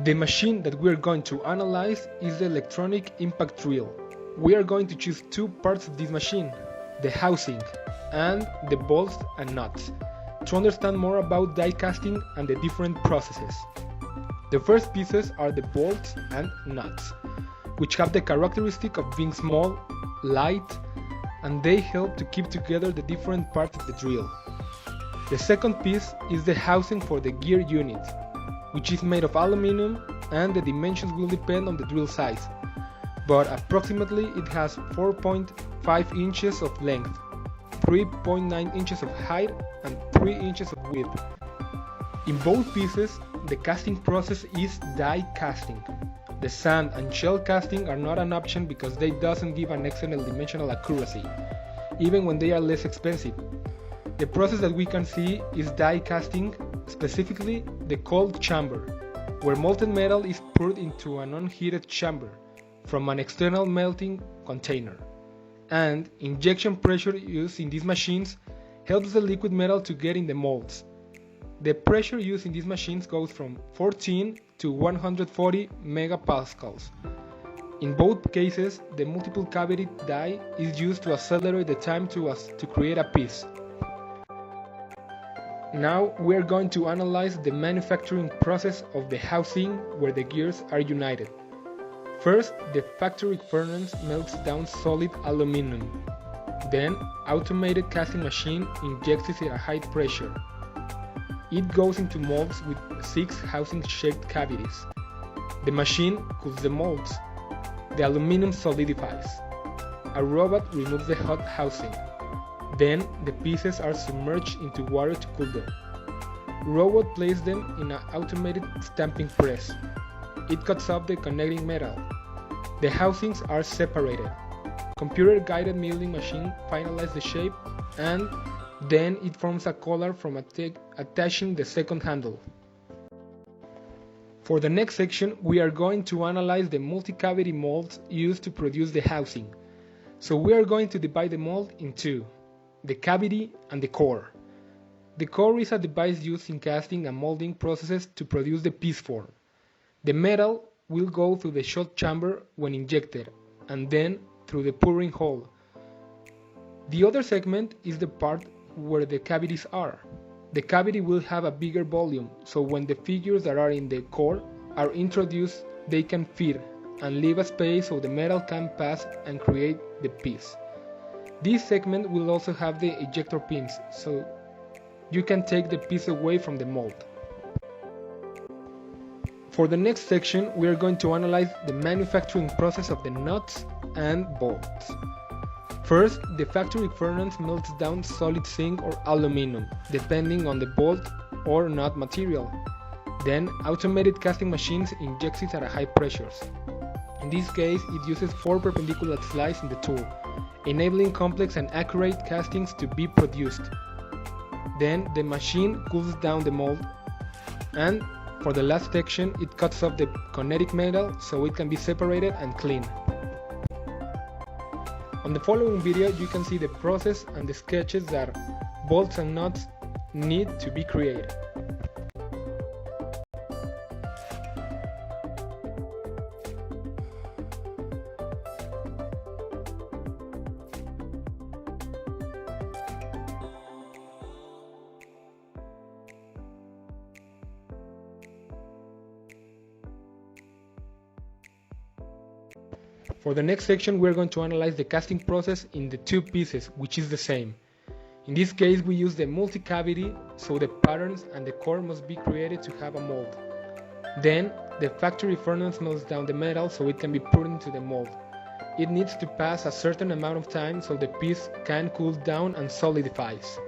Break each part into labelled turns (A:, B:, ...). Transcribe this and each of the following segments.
A: The machine that we are going to analyze is the electronic impact drill. We are going to choose two parts of this machine, the housing and the bolts and nuts, to understand more about die casting and the different processes. The first pieces are the bolts and nuts, which have the characteristic of being small, light, and they help to keep together the different parts of the drill. The second piece is the housing for the gear unit, which is made of aluminum, and the dimensions will depend on the drill size, but approximately it has 4.5 inches of length, 3.9 inches of height, and 3 inches of width. In both pieces, the casting process is die casting. The sand and shell casting are not an option because they doesn't give an excellent dimensional accuracy, even when they are less expensive. The process that we can see is die casting, specifically the cold chamber, where molten metal is poured into an unheated chamber from an external melting container, and injection pressure used in these machines helps the liquid metal to get in the molds. The pressure used in these machines goes from 14 to 140 megapascals. In both cases, the multiple cavity die is used to accelerate the time to create a piece. Now we are going to analyze the manufacturing process of the housing where the gears are united. First, the factory furnace melts down solid aluminum. Then, automated casting machine injects it at high pressure. It goes into molds with 6 housing-shaped cavities. The machine cools the molds. The aluminum solidifies. A robot removes the hot housing. Then the pieces are submerged into water to cool them. Robot places them in an automated stamping press. It cuts up the connecting metal. The housings are separated. Computer-guided milling machine finalizes the shape, and then it forms a collar from attaching the second handle. For the next section, we are going to analyze the multi-cavity molds used to produce the housing. So we are going to divide the mold in two: the cavity and the core. The core is a device used in casting and molding processes to produce the piece form. The metal will go through the shot chamber when injected, and then through the pouring hole. The other segment is the part where the cavities are. The cavity will have a bigger volume, so when the figures that are in the core are introduced, they can fit and leave a space so the metal can pass and create the piece. This segment will also have the ejector pins, so you can take the piece away from the mold. For the next section, we are going to analyze the manufacturing process of the nuts and bolts. First, the factory furnace melts down solid zinc or aluminum, depending on the bolt or nut material. Then, automated casting machines inject it at high pressures. In this case, it uses 4 perpendicular slices in the tool, enabling complex and accurate castings to be produced. Then, the machine cools down the mold, and for the last section, it cuts off the kinetic metal so it can be separated and cleaned. On the following video, you can see the process and the sketches that bolts and nuts need to be created. For the next section, we are going to analyze the casting process in the two pieces, which is the same. In this case, we use the multi-cavity, so the patterns and the core must be created to have a mold. Then, the factory furnace melts down the metal so it can be put into the mold. It needs to pass a certain amount of time so the piece can cool down and solidifies.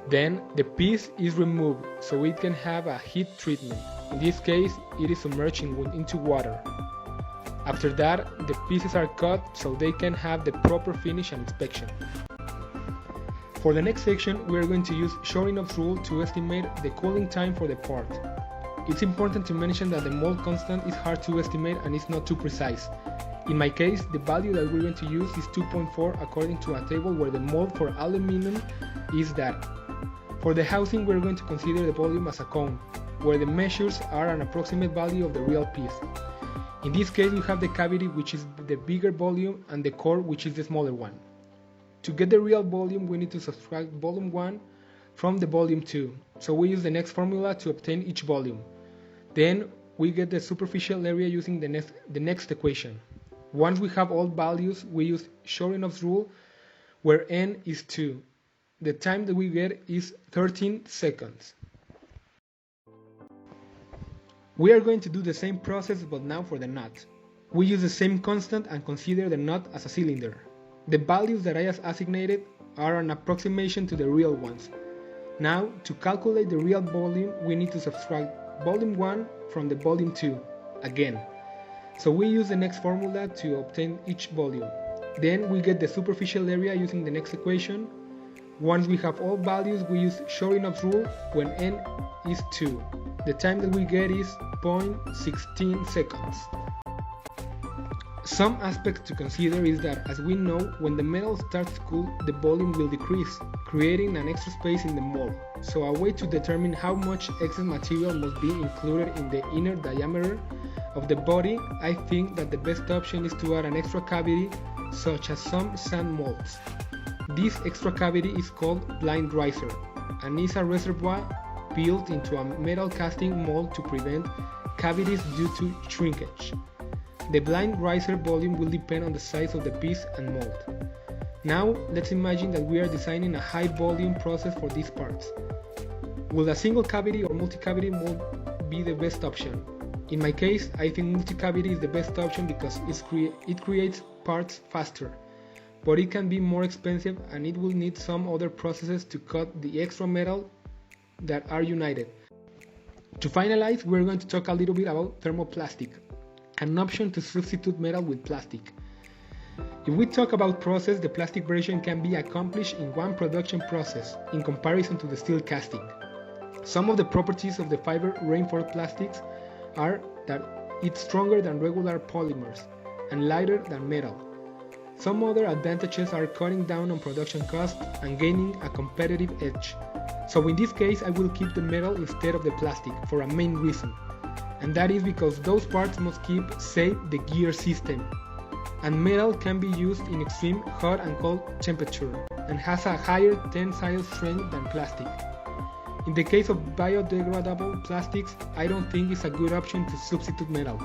A: Then, the piece is removed so it can have a heat treatment. In this case, it is submerged into water. After that, the pieces are cut so they can have the proper finish and inspection. For the next section, we are going to use Shorinoff's rule to estimate the cooling time for the part. It's important to mention that the mold constant is hard to estimate and is not too precise. In my case, the value that we're going to use is 2.4 according to a table where the mold for aluminum is that. For the housing, we're going to consider the volume as a cone. where the measures are an approximate value of the real piece. In this case, we have the cavity, which is the bigger volume, and the core, which is the smaller one. To get the real volume, we need to subtract volume 1 from the volume 2. So we use the next formula to obtain each volume. Then we get the superficial area using the next equation. Once we have all values, we use Shorinov's rule, where n is 2. The time that we get is 13 seconds. We are going to do the same process, but now for the nut. We use the same constant and consider the nut as a cylinder. The values that I have assignated are an approximation to the real ones. Now, to calculate the real volume, we need to subtract volume 1 from the volume 2, again. So we use the next formula to obtain each volume. Then we get the superficial area using the next equation. Once we have all values, we use Shorinov's rule when n is 2. The time that we get is 0.16 seconds. Some aspects to consider is that, as we know, when the metal starts to cool, the volume will decrease, creating an extra space in the mold. So a way to determine how much excess material must be included in the inner diameter of the body, I think that the best option is to add an extra cavity, such as some sand molds. This extra cavity is called blind riser, and is a reservoir built into a metal casting mold to prevent cavities due to shrinkage. The blind riser volume will depend on the size of the piece and mold. Now, let's imagine that we are designing a high volume process for these parts. Will a single cavity or multi-cavity mold be the best option? In my case, I think multi-cavity is the best option because it creates parts faster, but it can be more expensive and it will need some other processes to cut the extra metal that are united. To finalize, we're going to talk a little bit about thermoplastic, an option to substitute metal with plastic. If we talk about process, the plastic version can be accomplished in one production process in comparison to the steel casting. Some of the properties of the fiber reinforced plastics are that it's stronger than regular polymers and lighter than metal. Some other advantages are cutting down on production costs and gaining a competitive edge. So in this case, I will keep the metal instead of the plastic for a main reason, and that is because those parts must keep safe the gear system, and metal can be used in extreme hot and cold temperature and has a higher tensile strength than plastic. In the case of biodegradable plastics, I don't think it's a good option to substitute metal,